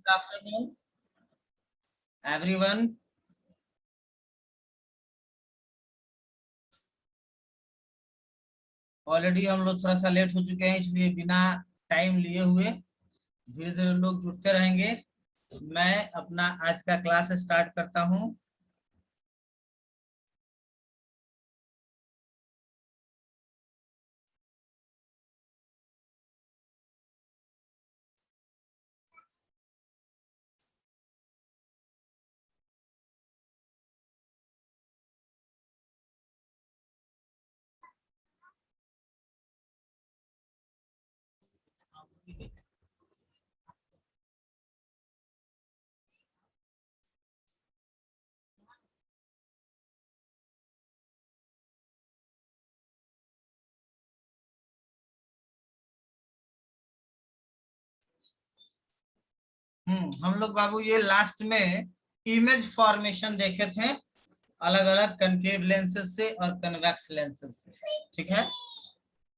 Good afternoon, everyone. Already हम लोग थोड़ा सा लेट हो चुके हैं, इसलिए बिना टाइम लिए हुए धीरे धीरे लोग जुड़ते रहेंगे। मैं अपना आज का क्लास स्टार्ट करता हूं। हम लोग बाबू ये लास्ट में इमेज फॉर्मेशन देखे थे, अलग अलग कनकेव लेंसेज से और कन्वेक्स लेंसेज से। ठीक है,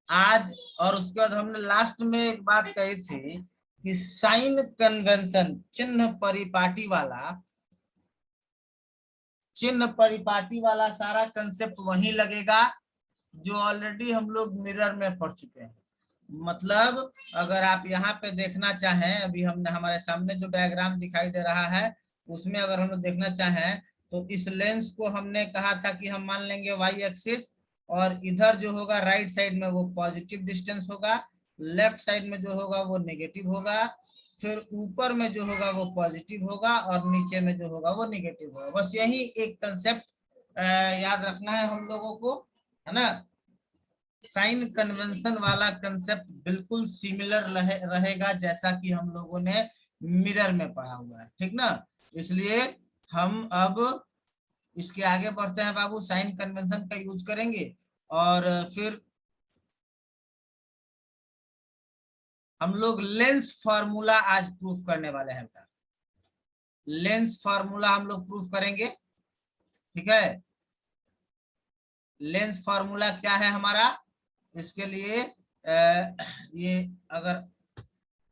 आज और उसके बाद हमने लास्ट में एक बात कही थी कि साइन कन्वेंशन, चिन्ह परिपाटी वाला सारा कंसेप्ट वही लगेगा जो ऑलरेडी हम लोग मिरर में पढ़ चुके हैं। मतलब अगर आप यहाँ पे देखना चाहें, अभी हमने हमारे सामने जो डायग्राम दिखाई दे रहा है उसमें अगर हम लोग देखना चाहें तो इस लेंस को हमने कहा था कि हम मान लेंगे वाई एक्सिस, और इधर जो होगा राइट साइड में वो पॉजिटिव डिस्टेंस होगा, लेफ्ट साइड में जो होगा वो नेगेटिव होगा, फिर ऊपर में जो होगा वो पॉजिटिव होगा और नीचे में जो होगा वो नेगेटिव होगा। बस यही एक कंसेप्ट याद रखना है हम लोगों को, है ना। साइन कन्वेंशन वाला कंसेप्ट बिल्कुल सिमिलर रहेगा जैसा कि हम लोगों ने मिरर में पढ़ा हुआ है, ठीक ना। इसलिए हम अब इसके आगे बढ़ते हैं बाबू, साइन कन्वेंशन का यूज करेंगे और फिर हम लोग लेंस फॉर्मूला आज प्रूफ करने वाले हैं। लेंस फॉर्मूला हम लोग प्रूफ करेंगे, ठीक है। लेंस फॉर्मूला क्या है हमारा, इसके लिए ये अगर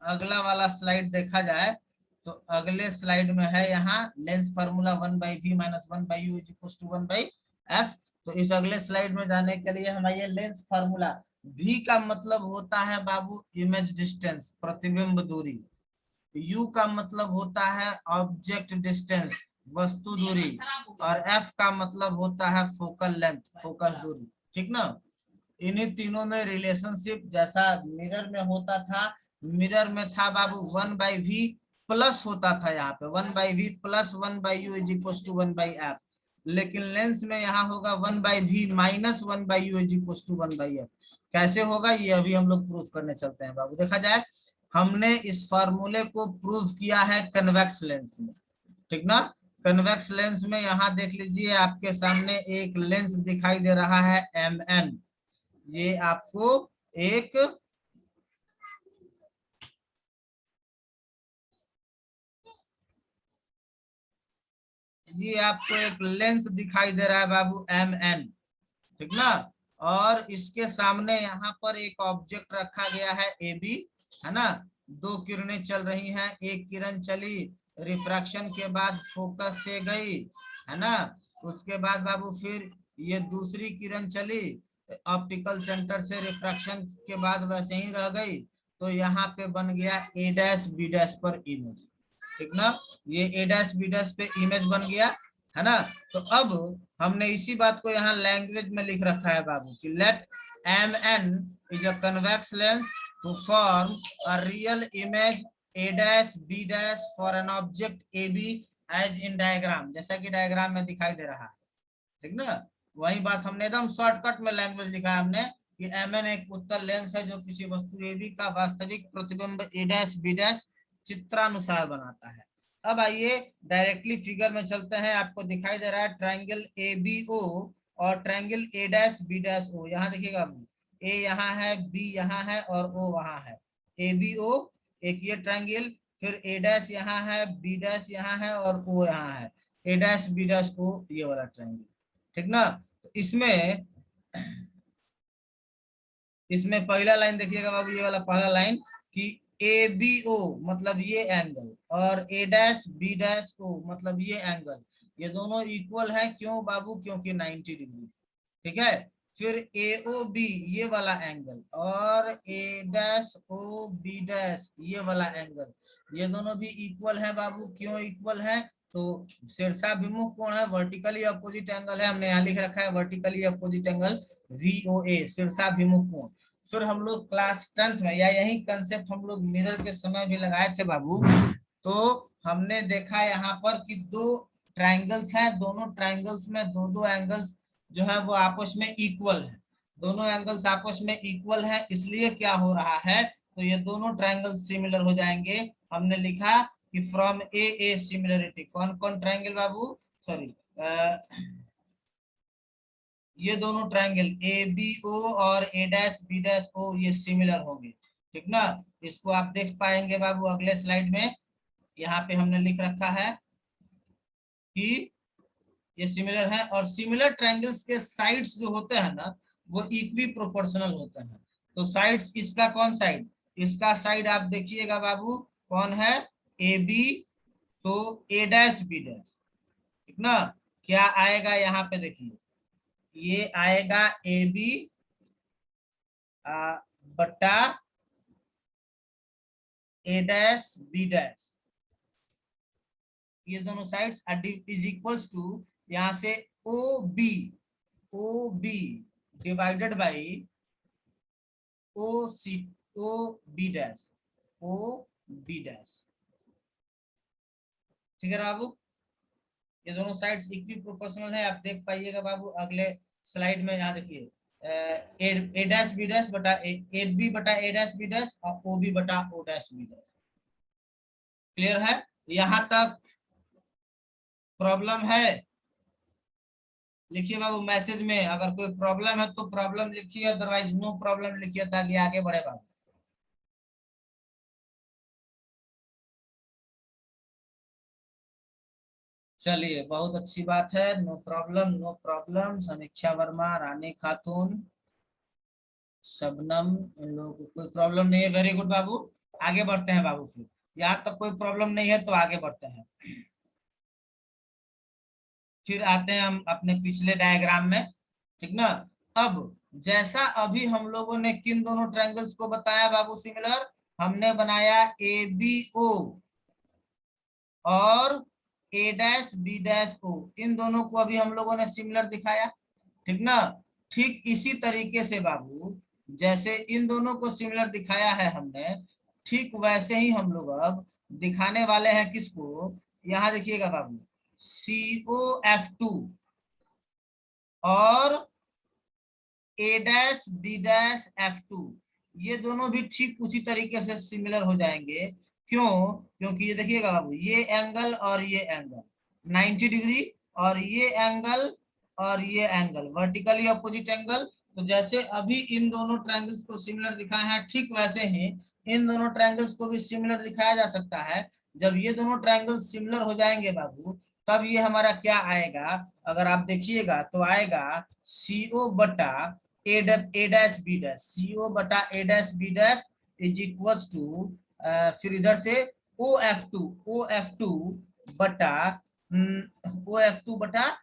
अगला वाला स्लाइड देखा जाए तो अगले स्लाइड में है यहाँ lens formula 1/v - 1/u = 1/f। तो इस अगले स्लाइड में जाने के लिए हमारे लेंस फार्मूला, v का मतलब होता है बाबू इमेज डिस्टेंस, प्रतिबिंब दूरी। u का मतलब होता है ऑब्जेक्ट डिस्टेंस, वस्तु दूरी, और f का मतलब होता है फोकल लेंथ, फोकस दूरी, ठीक ना। इन्हीं तीनों में रिलेशनशिप जैसा मिरर में होता था, मिरर में था बाबू 1/v प्लस होता था, यहाँ पे 1/v प्लस 1/u = 1/f। लेकिन लेंस में यहाँ होगा 1/v - 1/u = 1/f। कैसे होगा ये अभी हम लोग प्रूफ करने चलते हैं बाबू। देखा जाए, हमने इस फॉर्मूले को प्रूफ किया है कन्वेक्स लेंस में, ठीक ना। कन्वेक्स लेंस में यहाँ देख लीजिए आपके सामने एक लेंस दिखाई दे रहा है mn। ये आपको एक लेंस दिखाई दे रहा है बाबू mn, ठीक ना। और इसके सामने यहाँ पर एक ऑब्जेक्ट रखा गया है ab, है ना। दो किरणें चल रही हैं, एक किरण चली रिफ्रैक्शन के बाद फोकस से गई, है ना। उसके बाद बाबू फिर ये दूसरी किरण चली ऑप्टिकल सेंटर से रिफ्रैक्शन के बाद वैसे ही रह गई, तो यहाँ पे बन गया a', b' पर इमेज, ठीक ना। ये a', b' पे इमेज बन गया, है ना। तो अब हमने इसी बात को यहाँ लैंग्वेज में लिख रखा है बाबू कि let mn is a convex lens to form a real image a', b' for an object ab as in diagram, जैसा कि डायग्राम में दिखाई दे रहा है, ठीक ना। वही बात हमने एकदम शॉर्टकट में लैंग्वेज लिखा है हमने कि mn एक उत्तल लेंस है जो किसी वस्तु ab का वास्तविक प्रतिबिंब a', b' चित्रानुसार बनाता है। अब आइए डायरेक्टली फिगर में चलते हैं। आपको दिखाई दे रहा है ट्रायंगल ABO और ट्रायंगल A', B', O। यहाँ देखिएगा, A यहाँ है, B यहाँ है और O वहाँ है। ABO एक ये ट्रायंगल, फिर A' यहाँ है, B' यहाँ है और O यहाँ है। A', B', O ये वाला ट्रायंगल, ठीक ना। तो इसमें पहला लाइन देखिएगा बाबू, ये वाला पहला लाइन कि ए बी ओ मतलब ये एंगल, और ए डैश बी डैश ओ मतलब ये एंगल, ये दोनों इक्वल है। क्यों बाबू? क्योंकि 90 डिग्री। ठीक है। फिर ए ओ बी ये वाला एंगल, और ए डैश ओ बी डैश ये वाला एंगल, ये दोनों भी इक्वल है बाबू। क्यों इक्वल है? तो शीर्षाभिमुख कोण है, वर्टिकली अपोजिट एंगल है, हमने यहाँ लिख रखा है वर्टिकली अपोजिट एंगल VOA, शीर्षाभिमुख कोण। फिर हम लोग क्लास 10th में, या यही कंसेप्ट हम लोग मिरर के समय भी लगाए थे बाबू, तो हमने देखा यहाँ पर कि दो ट्राइंगल्स हैं, दोनों ट्राइंगल्स में दो दो एंगल्स जो है वो आपस में इक्वल है, दोनों एंगल्स आपस में इक्वल है। इसलिए क्या हो रहा है, तो ये दोनों ट्राइंगल सिमिलर हो जाएंगे। हमने लिखा कि फ्रॉम ए सिमिलरिटी, कौन कौन ट्राइंगल बाबू? सॉरी, ये दोनों ट्राइंगल ए बी ओ और ए डैश बी डैश ओ ये सिमिलर होंगे। ठीक ना? इसको आप देख पाएंगे बाबू अगले स्लाइड में। यहाँ पे हमने लिख रखा है कि ये सिमिलर है, और सिमिलर ट्रायंगल्स के साइड्स जो होते हैं ना वो इक्वी प्रोपोर्शनल होते हैं। तो साइड्स, इसका कौन साइड? इसका साइड आप देखिएगा बाबू कौन है? ए बी, तो ए डैश बी डैश। ठीक ना? क्या आएगा यहाँ पे देखिए, ये आएगा ए बी बट्टा ए डैश बी डैश, ये दोनों साइड्स इज इक्वल्स टू, यहां से O B divided by O C O B dash, O B dash. ठीक है बाबू, ये दोनों साइड्स इक्वी प्रोपोर्शनल है, आप देख पाइएगा बाबू अगले स्लाइड में। यहाँ देखिए ए डैश बी डैश बटा ए बी बटा ए डैश बी डैश, और ओ बी बटा O dash B dash. Clear है? यहां तक प्रॉब्लम है? लिखिए बाबू मैसेज में, अगर कोई प्रॉब्लम है तो प्रॉब्लम लिखिए, अदरवाइज नो प्रॉब्लम लिखिए ताकि आगे बढ़े बाबू। चलिए बहुत अच्छी बात है, नो प्रॉब्लम नो प्रॉब्लम। समीक्षा वर्मा, रानी खातून, शबनम, इन लोगों को कोई प्रॉब्लम नहीं है। वेरी गुड बाबू, आगे बढ़ते हैं बाबू। फिर यहाँ तक कोई प्रॉब्लम नहीं है तो आगे बढ़ते हैं। फिर आते हैं हम अपने पिछले डायग्राम में। ठीक ना? अब जैसा अभी हम लोगों ने किन दोनों ट्रायंगल्स को बताया बाबू सिमिलर, हमने बनाया ए बी ओ और ए डैश बी डैश ओ, इन दोनों को अभी हम लोगों ने सिमिलर दिखाया। ठीक ना? ठीक इसी तरीके से बाबू, जैसे इन दोनों को सिमिलर दिखाया है हमने, ठीक वैसे ही हम लोग अब दिखाने वाले हैं किसको? यहाँ देखिएगा बाबू, COF2 और ए डैश बी डैश F2, ये दोनों भी ठीक उसी तरीके से सिमिलर हो जाएंगे। क्यों? क्योंकि ये देखिएगा बाबू, ये एंगल और ये एंगल 90 डिग्री, और ये एंगल वर्टिकली अपोजिट एंगल। तो जैसे अभी इन दोनों ट्रायंगल्स को सिमिलर दिखाए हैं, ठीक वैसे ही इन दोनों ट्रायंगल्स को भी सिमिलर दिखाया जा सकता है। जब ये दोनों ट्रायंगल्स सिमिलर हो जाएंगे बाबू, तब ये हमारा क्या आएगा? अगर आप देखिएगा तो आएगा CO बटा A dash B dash, CO बटा A dash B dash is equal to, फिर इधर से ओ एफ टू बटा बटा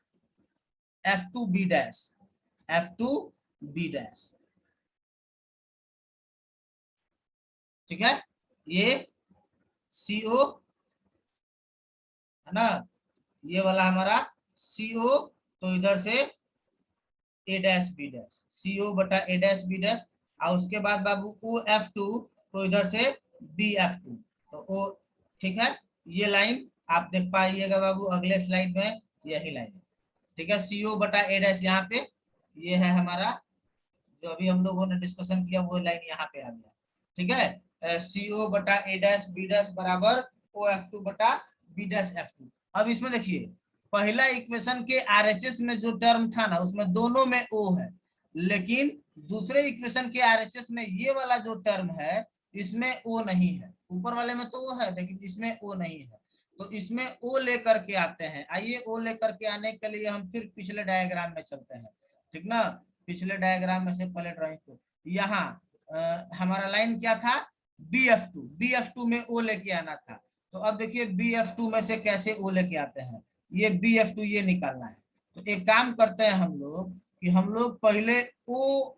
F2 B dash, F2 B dash. ठीक है? ये CO है ना, ये वाला हमारा CO, तो इधर से ए डैश बी डैश, CO बटा ए डैश बी डैश, और उसके बाद बाबू OF2, तो इधर से BF2, तो ओ। ठीक है? ये लाइन आप देख पाइएगा बाबू अगले स्लाइड में, यही लाइन है। ठीक है? CO बटा ए डैश यहाँ पे, ये है हमारा जो अभी हम लोगों ने डिस्कशन किया, वो लाइन यहाँ पे आ गया। ठीक है? CO बटा ए डैश बी डैश बराबर OF2 बटा बी डैश F2। अब इसमें देखिए, पहला इक्वेशन के RHS में जो टर्म था ना, उसमें दोनों में O है, लेकिन दूसरे इक्वेशन के RHS में ये वाला जो टर्म है इसमें O नहीं है। ऊपर वाले में तो O है लेकिन इसमें O नहीं है, तो इसमें O लेकर के आते हैं। आइए O लेकर के आने के लिए हम फिर पिछले डायग्राम में चलते हैं। ठीक ना? पिछले डायग्राम में से पहले ड्राइंग को, यहाँ हमारा लाइन क्या था? बी एफ टू में ओ लेके आना था। तो अब देखिए बी एफ टू में से कैसे ओ लेके आते हैं, ये बी एफ टू ये निकालना है। तो एक काम करते हैं हम लोग कि हम लोग पहले ओ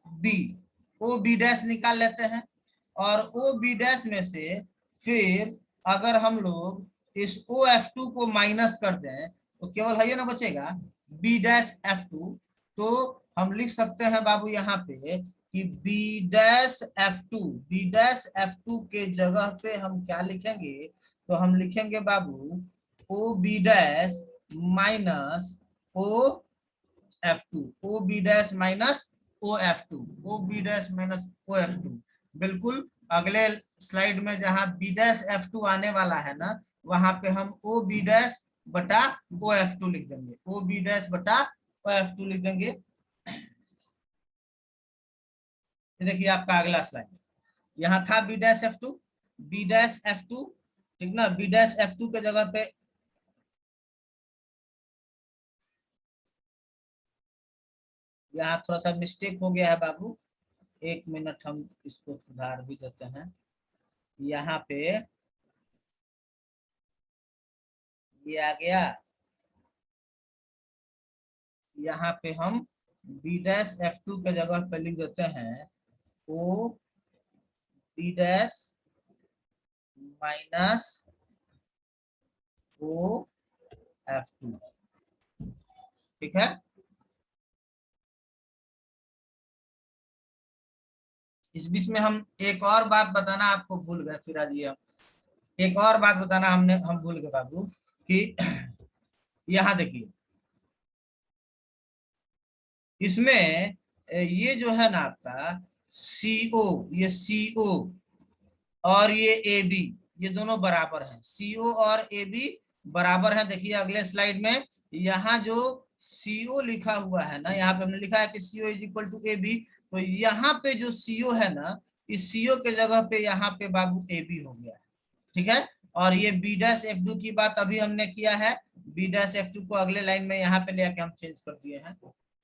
बी डैश निकाल लेते हैं, और ओ बी डैश में से फिर अगर हम लोग इस ओ एफ टू को माइनस कर दें तो केवल है ये ना बचेगा बी डैश एफ टू। तो हम लिख सकते हैं बाबू यहाँ पे कि बी डैश एफ टू के जगह पे हम क्या लिखेंगे, तो हम लिखेंगे बाबू O B dash minus O F two, O B dash minus O F two, O B dash minus O F two. बिल्कुल अगले स्लाइड में जहां बी डैश एफ टू आने वाला है ना, वहां पे हम ओ बी डैश बटा ओ एफ टू लिख देंगे, ओ बी डैश बटा ओ एफ टू लिख देंगे। देखिए आपका अगला स्लाइड, यहाँ था B dash F two, B dash F two, ठीक ना, बी डैश एफ टू के जगह पे यहाँ थोड़ा सा मिस्टेक हो गया है बाबू, एक मिनट हम इसको सुधार भी देते हैं। यहाँ पे ये आ गया, यहाँ पे हम बी डैश एफ टू के जगह पे लिख देते हैं O B dash minus O F two, ठीक है। इस बीच में हम एक और बात बताना आपको भूल गए फिर जी, हम एक और बात बताना हम भूल गए बाबू कि यहाँ देखिए इसमें ये जो है ना आपका सीओ, ये सीओ और ये ए बी, ये दोनों बराबर है, सीओ और ए बी बराबर है। देखिए अगले स्लाइड में यहाँ जो सीओ लिखा हुआ है ना, यहाँ पे हमने लिखा है कि CO is equal to A B, तो यहाँ पे जो सीओ है ना, इस सीओ के जगह पे यहाँ पे बाबू ए बी हो गया, ठीक है। और ये बी डैश एफ टू की बात अभी हमने किया है, बी डैश एफ टू को अगले लाइन में यहाँ पे ले आके हम चेंज कर दिए हैं,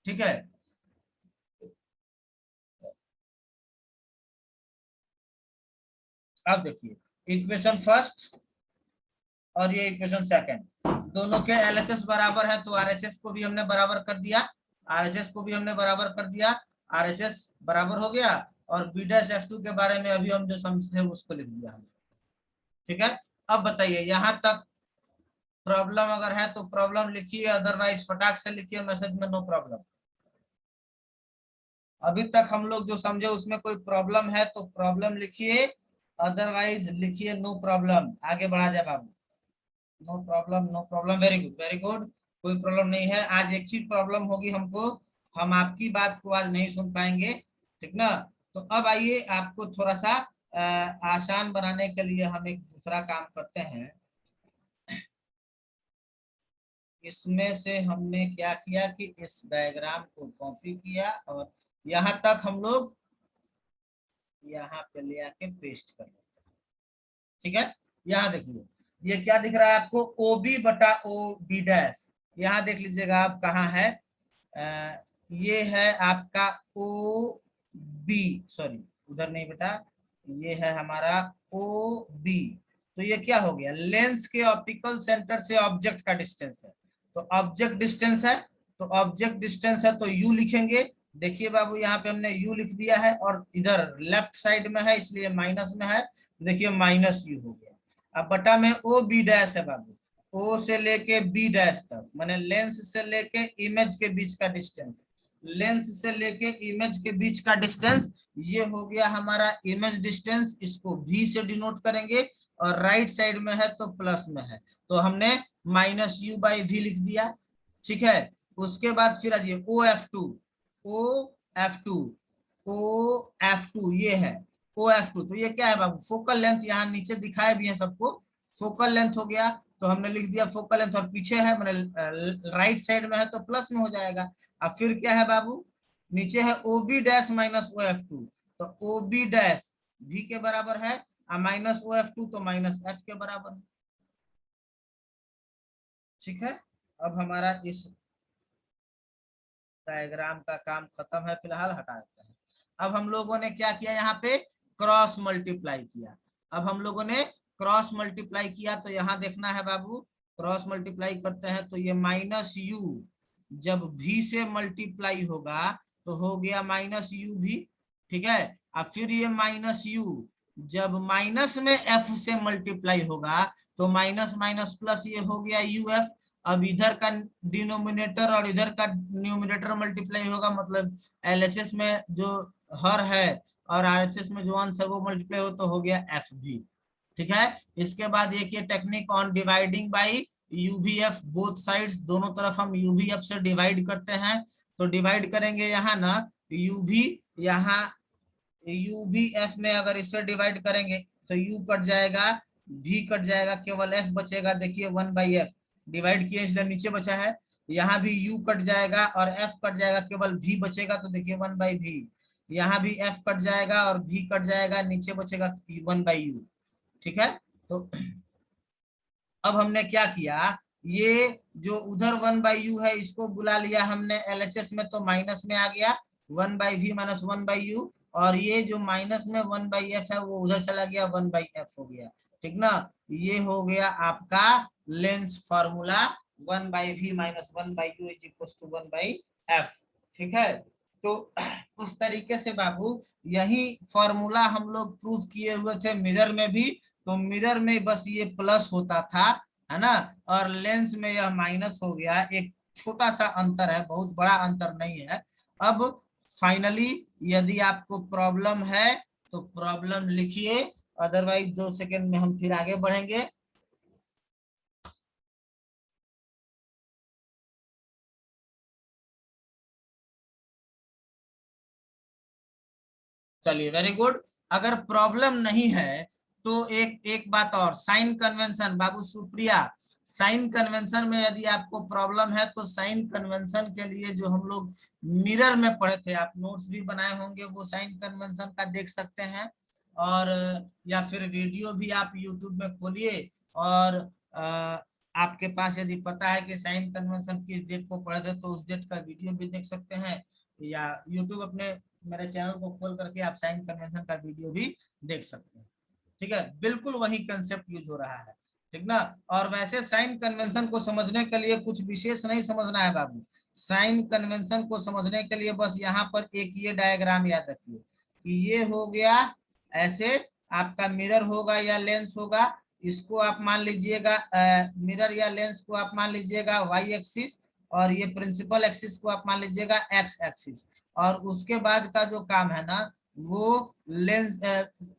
ठीक है। अब देखिए इक्वेशन फर्स्ट और ये इक्वेशन सेकंड, दोनों के एलएचएस बराबर है, तो आरएचएस को भी हमने बराबर कर दिया, आरएचएस को भी हमने बराबर कर दिया, आरएचएस बराबर हो गया। और बी डैश एफ टू के बारे में अभी हम जो समझते हैं उसको लिख दिया हमने, ठीक है। अब बताइए यहाँ तक प्रॉब्लम अगर है तो प्रॉब्लम लिखिए, अदरवाइज फटाक से लिखिए मैसेज में नो प्रॉब्लम। अभी तक हम लोग जो समझे उसमें कोई प्रॉब्लम है तो प्रॉब्लम लिखिए, अदरवाइज लिखिए नो प्रॉब्लम, आगे बढ़ा जाए बाबू। No problem, no problem, very good very good, कोई प्रॉब्लम नहीं है। आज एक ही प्रॉब्लम होगी हमको, हम आपकी बात को आज नहीं सुन पाएंगे, ठीक ना। तो अब आइए आपको थोड़ा सा आसान बनाने के लिए हम एक दूसरा काम करते हैं। इसमें से हमने क्या किया कि इस डायग्राम को कॉपी किया और यहाँ तक हम लोग यहाँ पे ले आके पेस्ट कर लेते हैं, ठीक है। यहाँ देखिए ये क्या दिख रहा है आपको, ओ बी बटा ओ बी डैश, यहाँ देख लीजिएगा आप कहाँ है, ये है आपका ओ बी, सॉरी उधर नहीं बेटा, ये है हमारा ओ बी। तो ये क्या हो गया, लेंस के ऑप्टिकल सेंटर से ऑब्जेक्ट का डिस्टेंस है, तो ऑब्जेक्ट डिस्टेंस है, तो ऑब्जेक्ट डिस्टेंस है तो यू लिखेंगे। देखिए बाबू यहाँ पे हमने यू लिख दिया है और इधर लेफ्ट साइड में है इसलिए माइनस में है, देखिए माइनस यू हो गया। अब बटा में ओ बी डैश है बाबू, ओ से लेके बी डैश तक, माने लेंस से लेके इमेज के बीच का डिस्टेंस, लेंस से लेके इमेज के बीच का डिस्टेंस, ये हो गया हमारा इमेज डिस्टेंस, इसको भी से डिनोट करेंगे, और राइट साइड में है तो प्लस में है, तो हमने माइनस यू बाई वी लिख दिया, ठीक है। उसके बाद फिर आइए O F two, O F two, O F two ये है ओ एफ टू, तो ये क्या है बाबू, फोकल लेंथ, यहाँ नीचे दिखाए भी है सबको, फोकल लेंथ हो गया, तो हमने लिख दिया फोकल लेंथ, और पीछे है मैंने राइट साइड में है तो प्लस में हो जाएगा। अब फिर क्या है बाबू, नीचे है O B dash minus O F two, तो ओ बी डैश भी के बराबर है, और माइनस ओ एफ टू तो माइनस एफ के बराबर है, ठीक है। अब हमारा इस डायग्राम का काम खत्म है, फिलहाल हटा देते हैं। अब हम लोगों ने क्या किया, यहाँ पे क्रॉस मल्टीप्लाई किया, अब हम लोगों ने क्रॉस मल्टीप्लाई किया, तो यहाँ देखना है बाबू, क्रॉस मल्टीप्लाई करते हैं तो ये माइनस यू जब भी से मल्टीप्लाई होगा तो हो गया माइनस यू भी, ठीक है। अब फिर ये माइनस यू जब माइनस में एफ से मल्टीप्लाई होगा तो माइनस माइनस प्लस ये हो गया यू एफ। अब इधर का डिनोमिनेटर और इधर का न्यूमिनेटर मल्टीप्लाई होगा, मतलब एलएचएस में जो हर है और आरएचएस में जो अंश है वो मल्टीप्लाई हो तो हो गया एफ भी, ठीक है। इसके बाद एक ये technique on dividing by U V F both sides, दोनों तरफ हम यूवीएफ से डिवाइड करते हैं। तो डिवाइड करेंगे यहाँ ना यूवी, यहाँ यूवीएफ में अगर इससे डिवाइड करेंगे तो यू कट जाएगा, भी कट जाएगा, केवल एफ बचेगा। देखिए 1/f डिवाइड किए इसलिए नीचे बचा है, यहाँ भी यू कट जाएगा और एफ कट जाएगा, केवल भी बचेगा। तो देखिए 1/v, यहाँ भी एफ कट जाएगा और भी कट जाएगा, नीचे बचेगा 1/u, ठीक है। तो अब हमने क्या किया, ये जो उधर 1/u है इसको बुला लिया हमने एलएचएस में, तो माइनस में आ गया 1/v माइनस 1/u, और ये जो माइनस में 1/f है वो उधर चला गया 1/f हो गया, ठीक ना। ये हो गया आपका lens formula 1/v minus 1/u is equal to 1/f, ठीक है। तो उस तरीके से बाबू यही फॉर्मूला हम लोग प्रूफ किए हुए थे मिरर में भी। तो मिरर में बस ये प्लस होता था, है ना, और लेंस में यह माइनस हो गया। एक छोटा सा अंतर है, बहुत बड़ा अंतर नहीं है। अब फाइनली यदि आपको प्रॉब्लम है तो प्रॉब्लम लिखिए, अदरवाइज 2 सेकंड में हम फिर आगे बढ़ेंगे। चलिए वेरी गुड। अगर प्रॉब्लम नहीं है तो एक एक बात और, साइन कन्वेंशन बाबू सुप्रिया, साइन कन्वेंशन में यदि आपको प्रॉब्लम है तो साइन कन्वेंशन के लिए जो हम लोग मिरर में पढ़े थे, आप नोट्स भी बनाए होंगे, वो साइन कन्वेंशन का देख सकते हैं। और या फिर वीडियो भी आप यूट्यूब में खोलिए और आपके पास यदि पता है कि साइन कन्वेंशन किस डेट को पढ़े थे तो उस डेट का वीडियो भी देख सकते हैं, या यूट्यूब अपने मेरे चैनल को खोल करके आप साइन कन्वेंशन का वीडियो भी देख सकते हैं, ठीक है। बिल्कुल वही कंसेप्ट यूज हो रहा है, ठीक ना। और वैसे साइन कन्वेंशन को समझने के लिए कुछ विशेष नहीं समझना है बाबू। साइन कन्वेंशन को समझने के लिए बस यहाँ पर एक ये डायग्राम याद रखिए कि ये हो गया ऐसे, आपका मिरर होगा या लेंस होगा, इसको आप मान लीजिएगा मिरर या लेंस को आप मान लीजिएगा वाई एक्सिस, और ये प्रिंसिपल एक्सिस को आप मान लीजिएगा एक्स एक्सिस। और उसके बाद का जो काम है ना वो लेंस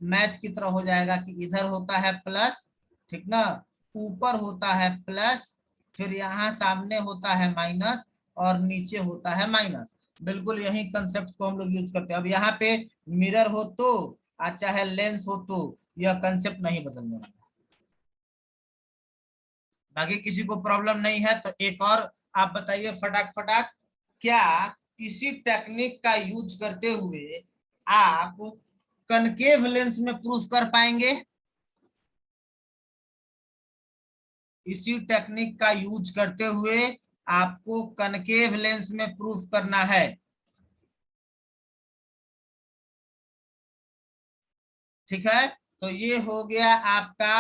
मैथ की तरह हो जाएगा कि इधर होता है प्लस, ठीक ना, ऊपर होता है प्लस, फिर यहाँ सामने होता है माइनस और नीचे होता है माइनस। बिल्कुल यही कंसेप्ट को हम लोग यूज करते हैं। अब यहाँ पे मिरर हो तो चाहे लेंस हो तो यह कंसेप्ट नहीं बदलने वाला। बाकी किसी को प्रॉब्लम नहीं है तो एक और आप बताइए फटाक फटाक, क्या इसी टेक्निक का यूज करते हुए आप कनकेव लेंस में प्रूफ कर पाएंगे? इसी टेक्निक का यूज करते हुए आपको कनकेव लेंस में प्रूफ करना है, ठीक है। तो ये हो गया आपका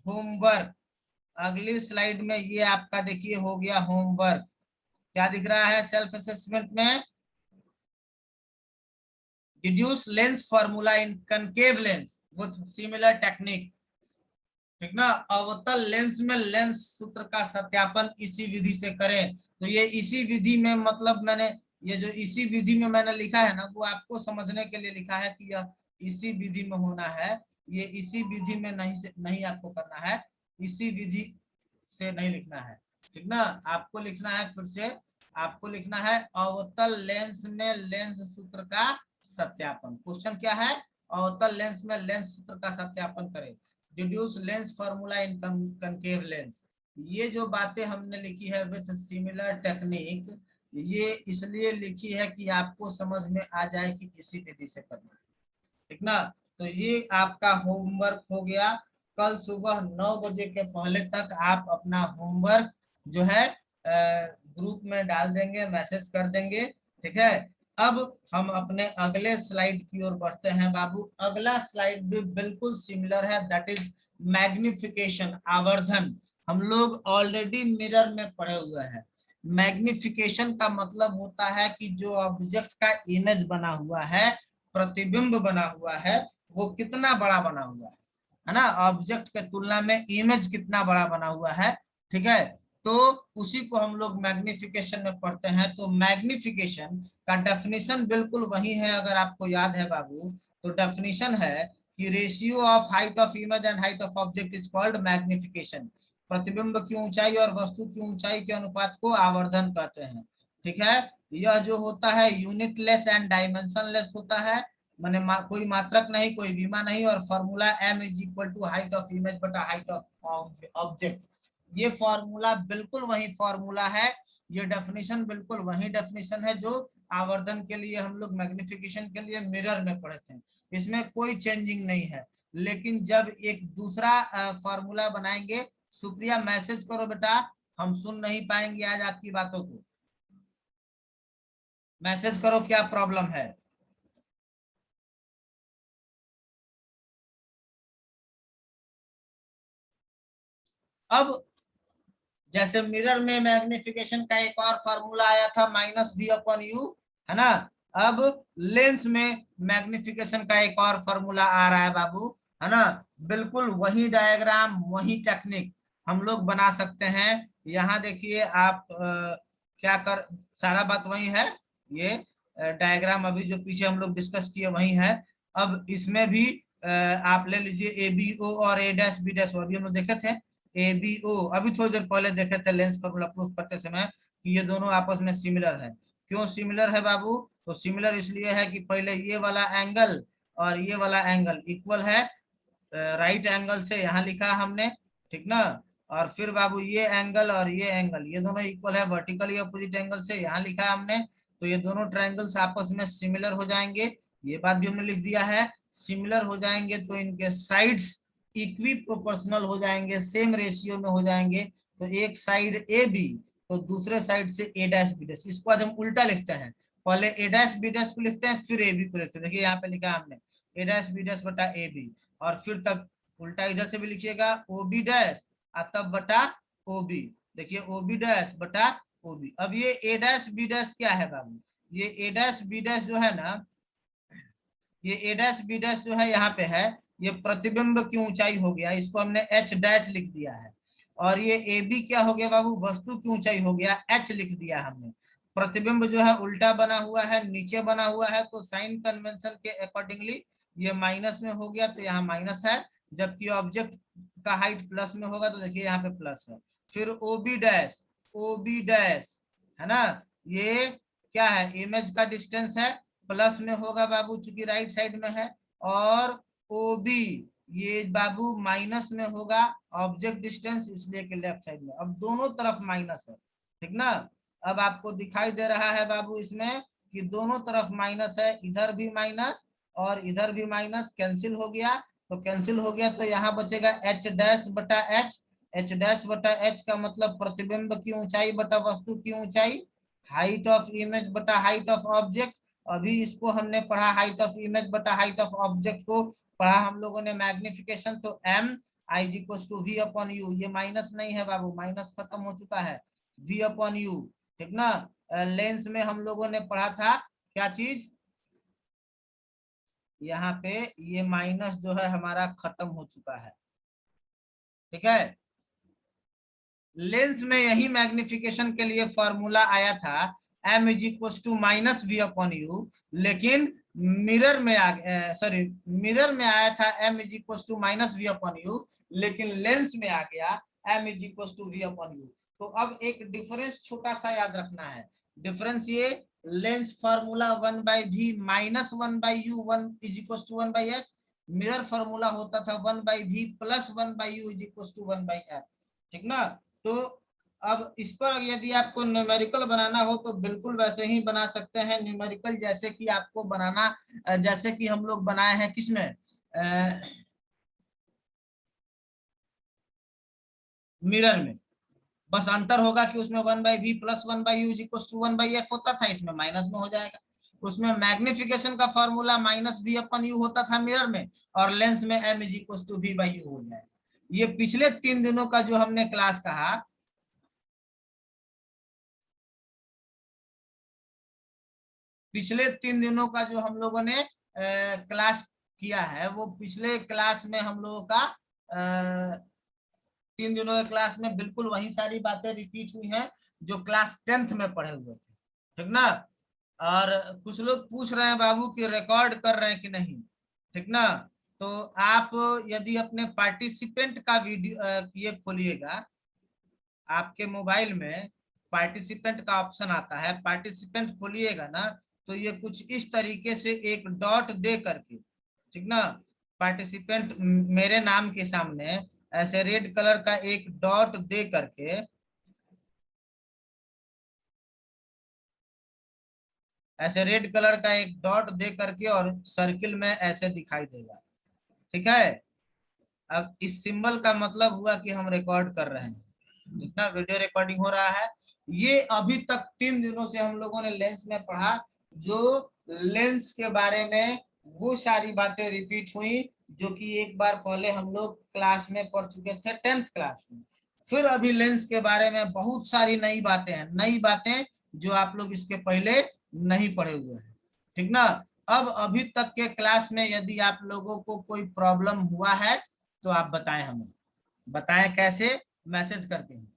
होमवर्क। अगली स्लाइड में ये आपका देखिए हो गया होमवर्क। क्या दिख रहा है सेल्फ असेसमेंट में? Deduce lens formula in concave lens with similar technique, ठीक ना। अवतल लेंस में लेंस सूत्र का सत्यापन इसी विधि से करें। तो ये इसी विधि में, मतलब मैंने ये जो इसी विधि में मैंने लिखा है ना वो आपको समझने के लिए लिखा है कि यह इसी विधि में होना है। ये इसी विधि में नहीं आपको करना है, इसी विधि से नहीं लिखना है, ठीक ना। आपको लिखना है, फिर से आपको लिखना है अवतल लेंस में लेंस सूत्र का सत्यापन। क्वेश्चन क्या है? अवतल लेंस में लेंस सूत्र का सत्यापन करें, deduce lens formula in concave lens. ये जो बातें हमने लिखी है विथ सिमिलर टेक्निक, ये इसलिए लिखी है कि आपको समझ में आ जाए कि किसी विधि से करना है, ठीक ना। तो ये आपका होमवर्क हो गया। कल सुबह 9 बजे के पहले तक आप अपना होमवर्क जो है ग्रुप में डाल देंगे, मैसेज कर देंगे, ठीक है। अब हम अपने अगले स्लाइड की ओर बढ़ते हैं बाबू। अगला स्लाइड भी बिल्कुल सिमिलर है, दैट इज मैग्निफिकेशन, आवर्धन। हम लोग ऑलरेडी मिरर में पढ़े हुए हैं। मैग्निफिकेशन का मतलब होता है कि जो ऑब्जेक्ट का इमेज बना हुआ है, प्रतिबिंब बना हुआ है, वो कितना बड़ा बना हुआ है ना, ऑब्जेक्ट के तुलना में इमेज कितना बड़ा बना हुआ है। ठीक है, तो उसी को हम लोग मैग्निफिकेशन में पढ़ते हैं। तो मैग्निफिकेशन का डेफिनेशन बिल्कुल वही है, अगर आपको याद है बाबू, तो डेफिनेशन है कि ratio of height of image and height of object is called magnification. प्रतिबिंब की ऊंचाई और वस्तु की ऊंचाई के अनुपात को आवर्धन कहते हैं। ठीक है, यह जो होता है यूनिटलेस एंड डायमेंशनलेस होता है, माने कोई मात्रक नहीं, कोई विमा नहीं, और formula m is equal to height of image बटा हाइट ऑफ ऑब्जेक्ट। ये फॉर्मूला बिल्कुल वही फॉर्मूला है, ये डेफिनेशन बिल्कुल वही डेफिनेशन है जो आवर्धन के लिए हम लोग मैग्निफिकेशन के लिए मिरर में पढ़े थे। इसमें कोई चेंजिंग नहीं है। लेकिन जब एक दूसरा फॉर्मूला बनाएंगे, सुप्रिया मैसेज करो बेटा, हम सुन नहीं पाएंगे आज आपकी बातों को। मैसेज करो क्या प्रॉब्लम है। अब जैसे मिरर में मैग्निफिकेशन का एक और फार्मूला आया था -v/u, है ना। अब लेंस में मैग्निफिकेशन का एक और फार्मूला आ रहा है बाबू, है ना। बिल्कुल वही डायग्राम, वही टेक्निक हम लोग बना सकते हैं। यहाँ देखिए आप क्या कर, सारा बात वही है। ये डायग्राम अभी जो पीछे हम लोग डिस्कस किए वही है। अब इसमें भी आप ले लीजिए ए बी ओ और ए डैश बी डैश, अभी हम लोग देखे थे ए बी ओ, अभी थोड़ी देर पहले देखे थे लेंस फॉर्मूला प्रूफ करते समय कि ये दोनों आपस में सिमिलर है। क्यों सिमिलर है बाबू? तो सिमिलर इसलिए है कि पहले ये वाला एंगल और ये वाला एंगल इक्वल है, राइट एंगल से यहाँ लिखा हमने, ठीक ना। और फिर बाबू ये एंगल और ये एंगल, ये दोनों इक्वल है वर्टिकली अपोजिट एंगल से, यहाँ लिखा हमने। तो ये दोनों ट्रायंगल्स आपस में सिमिलर हो जाएंगे, ये बात भी हमने लिख दिया है। सिमिलर हो जाएंगे तो इनके साइड्स इक्वी प्रोपोर्शनल हो जाएंगे, सेम रेशियो में हो जाएंगे। तो एक साइड ए बी, तो दूसरे साइड से ए डैश बी डैश। इसको आज हम उल्टा लिखते हैं, पहले ए डैश बी डैश को लिखते हैं, फिर ए बी को लिखते हैं। देखिए यहाँ पे लिखा है हमने ए डैश बी डैश बटा ए बी, और फिर तक उल्टा इधर से भी लिखिएगा ओ बी डैश तब बटा ओ बी। देखिए ओ बी डैश बटा ओ बी। अब ये ए डैश बी डैश क्या है बाबू? ये ए डैश बी डैश जो है ना, ये ए डैश बी डैश जो है यहाँ पे है, ये प्रतिबिंब की ऊंचाई हो गया, इसको हमने एच डैश लिख दिया है। और ये ए बी क्या हो गया बाबू? वस्तु की ऊंचाई हो गया, एच लिख दिया हमने। प्रतिबिंब जो है उल्टा बना हुआ है, नीचे बना हुआ है, तो साइन कन्वेंशन के अकॉर्डिंगली ये माइनस में हो गया, तो यहाँ माइनस है। जबकि ऑब्जेक्ट का हाइट प्लस में होगा, तो देखिए यहाँ पे प्लस है। फिर O B dash, O B dash, है ना, ये क्या है? इमेज का डिस्टेंस है, प्लस में होगा बाबू चूंकि राइट साइड में है। और ओ बी ये बाबू माइनस में होगा, ऑब्जेक्ट डिस्टेंस इसलिए कि लेफ्ट साइड में। अब दोनों तरफ माइनस है, ठीक ना। अब आपको दिखाई दे रहा है बाबू इसमें कि दोनों तरफ माइनस है, इधर भी माइनस और इधर भी माइनस, कैंसिल हो गया। तो कैंसिल हो गया तो यहाँ बचेगा एच डैश बटा एच। एच डैश बटा एच का मतलब प्रतिबिंब की ऊंचाई बटा वस्तु की ऊंचाई, हाइट ऑफ इमेज बटा हाइट ऑफ ऑब्जेक्ट। अभी इसको हमने पढ़ा हाइट ऑफ इमेज बटा हाइट ऑफ ऑब्जेक्ट को पढ़ा हम लोगों ने मैग्निफिकेशन, तो M I G equals to V upon U. ये माइनस नहीं है बाबू, माइनस खत्म हो चुका है, वी अपॉन यू, ठीक ना। लेंस में हम लोगों ने पढ़ा था क्या चीज, यहाँ पे ये माइनस जो है हमारा खत्म हो चुका है, ठीक है। लेंस में यही मैग्निफिकेशन के लिए फॉर्मूला आया था m is equal to minus V upon U, लेकिन मिरर में सॉरी मिरर में आया था m is equal to minus V upon U, लेकिन लेंस में आ गया m is equal to V upon U. तो अब एक डिफरेंस छोटा सा याद रखना है। डिफरेंस ये, lens formula 1/v minus 1/u 1 is equal to 1/f, mirror formula होता था 1/v plus 1/u is equal to 1/f, ठीक ना। तो अब इस पर यदि आपको न्यूमेरिकल बनाना हो तो बिल्कुल वैसे ही बना सकते हैं न्यूमेरिकल, जैसे कि आपको बनाना, जैसे कि हम लोग बनाए हैं किसमें, मिरर में। बस अंतर होगा कि उसमें 1/v plus 1/u is equal to 1/f होता था, इसमें माइनस में हो जाएगा। उसमें मैग्निफिकेशन का फॉर्मूला -v/u होता था मिरर में, और लेंस में m = v/u हो जाए। ये पिछले 3 दिनों का जो हमने क्लास कहा, पिछले 3 दिनों का जो हम लोगों ने क्लास किया है, वो पिछले क्लास में हम लोगों का 3 दिनों के क्लास में बिल्कुल वही सारी बातें रिपीट हुई हैं जो क्लास 10th में पढ़े हुए थे, ठीक ना। और कुछ लोग पूछ रहे हैं बाबू कि रिकॉर्ड कर रहे हैं कि नहीं, ठीक ना। तो आप यदि अपने पार्टिसिपेंट का वीडियो ये खोलिएगा, आपके मोबाइल में पार्टिसिपेंट का ऑप्शन आता है, पार्टिसिपेंट खोलिएगा ना, तो ये कुछ इस तरीके से एक डॉट दे करके, ठीक ना, पार्टिसिपेंट मेरे नाम के सामने ऐसे रेड कलर का एक डॉट दे करके, ऐसे रेड कलर का एक डॉट दे करके और सर्किल में ऐसे दिखाई देगा, ठीक है। अब इस सिंबल का मतलब हुआ कि हम रिकॉर्ड कर रहे हैं, जितना वीडियो रिकॉर्डिंग हो रहा है। ये अभी तक 3 दिनों से हम लोगों ने लेंस में पढ़ा, जो लेंस के बारे में वो सारी बातें रिपीट हुई जो कि एक बार पहले हम लोग क्लास में पढ़ चुके थे 10th क्लास में। फिर अभी लेंस के बारे में बहुत सारी नई बातें हैं, नई बातें जो आप लोग इसके पहले नहीं पढ़े हुए हैं, ठीक ना। अब अभी तक के क्लास में यदि आप लोगों को कोई प्रॉब्लम हुआ है तो आप बताएं, हमें बताएं कैसे, मैसेज करके हैं।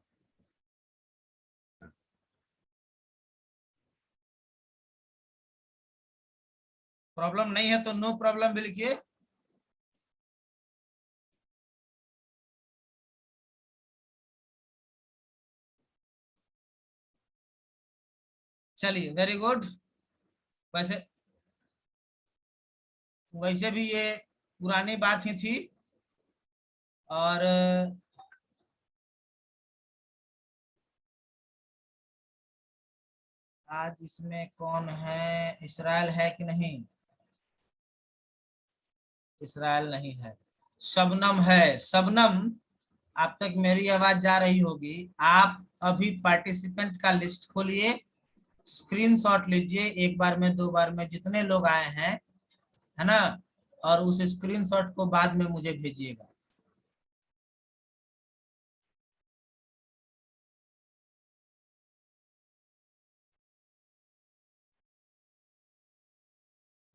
प्रॉब्लम नहीं है तो नो प्रॉब्लम भी लिखिए। चलिए, वेरी गुड। वैसे वैसे भी ये पुरानी बात ही थी, और आज इसमें कौन है, इसराइल है कि नहीं? इसराइल नहीं है, शबनम है। शबनम, आप तक मेरी आवाज जा रही होगी। आप अभी पार्टिसिपेंट का लिस्ट खोलिए, स्क्रीनशॉट लीजिए, एक बार में 2 बार में जितने लोग आए हैं, है ना, और उस स्क्रीनशॉट को बाद में मुझे भेजिएगा।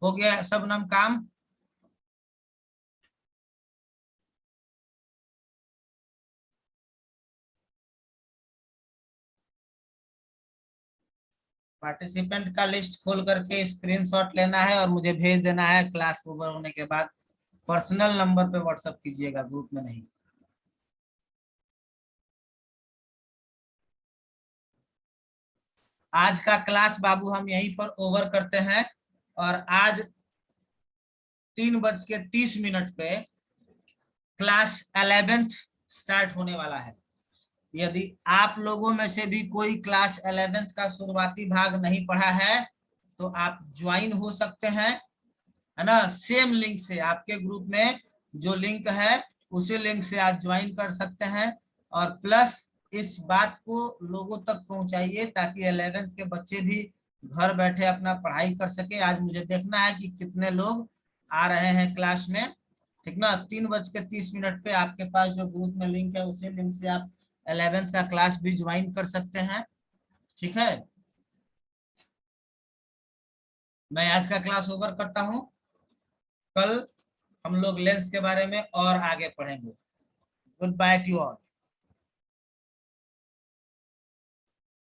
हो गया सब नाम काम? पार्टिसिपेंट का लिस्ट खोल करके स्क्रीनशॉट लेना है और मुझे भेज देना है, क्लास ओवर होने के बाद। पर्सनल नंबर पे व्हाट्सएप कीजिएगा, ग्रुप में नहीं। आज का क्लास बाबू हम यहीं पर ओवर करते हैं, और आज 3:30 पे क्लास 11th स्टार्ट होने वाला है। यदि आप लोगों में से भी कोई क्लास 11th का शुरुआती भाग नहीं पढ़ा है तो आप ज्वाइन हो सकते हैं, है ना। सेम लिंक से, आपके ग्रुप में जो लिंक है उसी लिंक से आप ज्वाइन कर सकते हैं। और प्लस इस बात को लोगों तक पहुंचाइए ताकि 11th के बच्चे भी घर बैठे अपना पढ़ाई कर सके। आज मुझे देखना है कि कितने लोग आ रहे हैं क्लास में, ठीक ना। 3:30 पे आपके पास जो ग्रुप में लिंक है उसी लिंक से आप 11th का क्लास भी ज्वाइन कर सकते हैं, ठीक है। मैं आज का क्लास ओवर करता हूँ, कल हम लोग लेंस के बारे में और आगे पढ़ेंगे। Good by two all.